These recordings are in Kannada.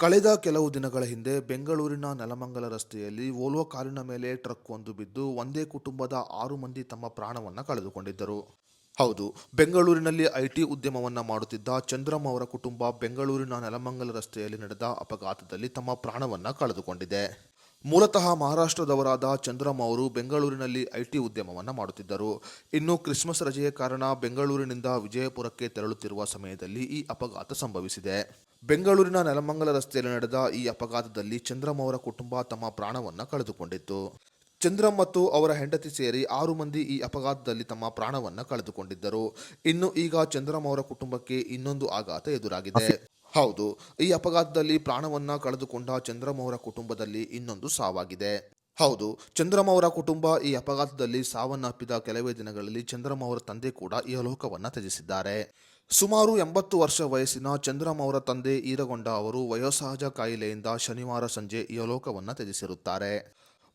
ಕಳೆದ ಕೆಲವು ದಿನಗಳ ಹಿಂದೆ ಬೆಂಗಳೂರಿನ ನೆಲಮಂಗಲ ರಸ್ತೆಯಲ್ಲಿ ವೋಲ್ವೋ ಕಾರಿನ ಮೇಲೆ ಟ್ರಕ್ ಒಂದು ಬಿದ್ದು ಒಂದೇ ಕುಟುಂಬದ 6 ಮಂದಿ ತಮ್ಮ ಪ್ರಾಣವನ್ನ ಕಳೆದುಕೊಂಡಿದ್ದರು. ಹೌದು, ಬೆಂಗಳೂರಿನಲ್ಲಿ ಐಟಿ ಉದ್ಯಮವನ್ನ ಮಾಡುತ್ತಿದ್ದ ಚಂದ್ರಂ ಅವರ ಕುಟುಂಬ ಬೆಂಗಳೂರಿನ ನೆಲಮಂಗಲ ರಸ್ತೆಯಲ್ಲಿ ನಡೆದ ಅಪಘಾತದಲ್ಲಿ ತಮ್ಮ ಪ್ರಾಣವನ್ನ ಕಳೆದುಕೊಂಡಿದೆ. ಮೂಲತಃ ಮಹಾರಾಷ್ಟ್ರದವರಾದ ಚಂದ್ರಂ ಅವರು ಬೆಂಗಳೂರಿನಲ್ಲಿ ಐಟಿ ಉದ್ಯಮವನ್ನ ಮಾಡುತ್ತಿದ್ದರು. ಇನ್ನು ಕ್ರಿಸ್ಮಸ್ ರಜೆಯ ಕಾರಣ ಬೆಂಗಳೂರಿನಿಂದ ವಿಜಯಪುರಕ್ಕೆ ತೆರಳುತ್ತಿರುವ ಸಮಯದಲ್ಲಿ ಈ ಅಪಘಾತ ಸಂಭವಿಸಿದೆ. ಬೆಂಗಳೂರಿನ ನೆಲಮಂಗಲ ರಸ್ತೆಯಲ್ಲಿ ನಡೆದ ಈ ಅಪಘಾತದಲ್ಲಿ ಚಂದ್ರಂ ಅವರ ಕುಟುಂಬ ತಮ್ಮ ಪ್ರಾಣವನ್ನ ಕಳೆದುಕೊಂಡಿತ್ತು. ಚಂದ್ರಂ ಮತ್ತು ಅವರ ಹೆಂಡತಿ ಸೇರಿ 6 ಮಂದಿ ಈ ಅಪಘಾತದಲ್ಲಿ ತಮ್ಮ ಪ್ರಾಣವನ್ನ ಕಳೆದುಕೊಂಡಿದ್ದರು. ಇನ್ನು ಈಗ ಚಂದ್ರಂ ಅವರ ಕುಟುಂಬಕ್ಕೆ ಇನ್ನೊಂದು ಆಘಾತ ಎದುರಾಗಿದೆ. ಹೌದು, ಈ ಅಪಘಾತದಲ್ಲಿ ಪ್ರಾಣವನ್ನ ಕಳೆದುಕೊಂಡ ಚಂದ್ರಂ ಅವರ ಕುಟುಂಬದಲ್ಲಿ ಇನ್ನೊಂದು ಸಾವಾಗಿದೆ. ಹೌದು, ಚಂದ್ರಂ ಅವರ ಕುಟುಂಬ ಈ ಅಪಘಾತದಲ್ಲಿ ಸಾವನ್ನಪ್ಪಿದ ಕೆಲವೇ ದಿನಗಳಲ್ಲಿ ಚಂದ್ರಂ ಅವರ ತಂದೆ ಕೂಡ ಇಹಲೋಕವನ್ನ ತ್ಯಜಿಸಿದ್ದಾರೆ. ಸುಮಾರು 80 ವರ್ಷ ವಯಸ್ಸಿನ ಚಂದ್ರಂ ಅವರ ತಂದೆ ಈರಗೊಂಡ ಅವರು ವಯೋಸಹಜ ಕಾಯಿಲೆಯಿಂದ ಶನಿವಾರ ಸಂಜೆ ಇಹಲೋಕವನ್ನ ತ್ಯಜಿಸಿರುತ್ತಾರೆ.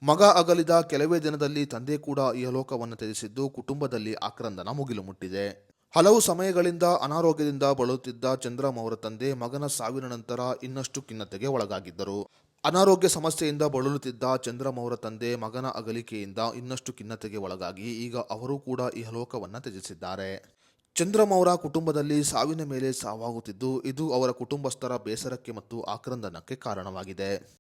ಮಗ ಅಗಲಿದ ಕೆಲವೇ ದಿನದಲ್ಲಿ ತಂದೆ ಕೂಡ ಇಹಲೋಕವನ್ನು ತ್ಯಜಿಸಿದ್ದು ಕುಟುಂಬದಲ್ಲಿ ಆಕ್ರಂದನ ಮುಗಿಲು ಮುಟ್ಟಿದೆ. ಹಲವು ಸಮಯಗಳಿಂದ ಅನಾರೋಗ್ಯದಿಂದ ಬಳಲುತ್ತಿದ್ದ ಚಂದ್ರಂ ಅವರ ತಂದೆ ಮಗನ ಸಾವಿನ ನಂತರ ಇನ್ನಷ್ಟು ಖಿನ್ನತೆಗೆ ಒಳಗಾಗಿದ್ದರು. ಅನಾರೋಗ್ಯ ಸಮಸ್ಯೆಯಿಂದ ಬಳಲುತ್ತಿದ್ದ ಚಂದ್ರಂ ಅವರ ತಂದೆ ಮಗನ ಅಗಲಿಕೆಯಿಂದ ಇನ್ನಷ್ಟು ಖಿನ್ನತೆಗೆ ಒಳಗಾಗಿ ಈಗ ಅವರು ಕೂಡ ಇಹಲೋಕವನ್ನ ತ್ಯಜಿಸಿದ್ದಾರೆ. ಚಂದ್ರಂ ಅವರ ಕುಟುಂಬದಲ್ಲಿ ಸಾವಿನ ಮೇಲೆ ಸಾವಾಗುತ್ತಿದ್ದು ಇದು ಅವರ ಕುಟುಂಬಸ್ಥರ ಬೇಸರಕ್ಕೆ ಮತ್ತು ಆಕ್ರಂದನಕ್ಕೆ ಕಾರಣವಾಗಿದೆ.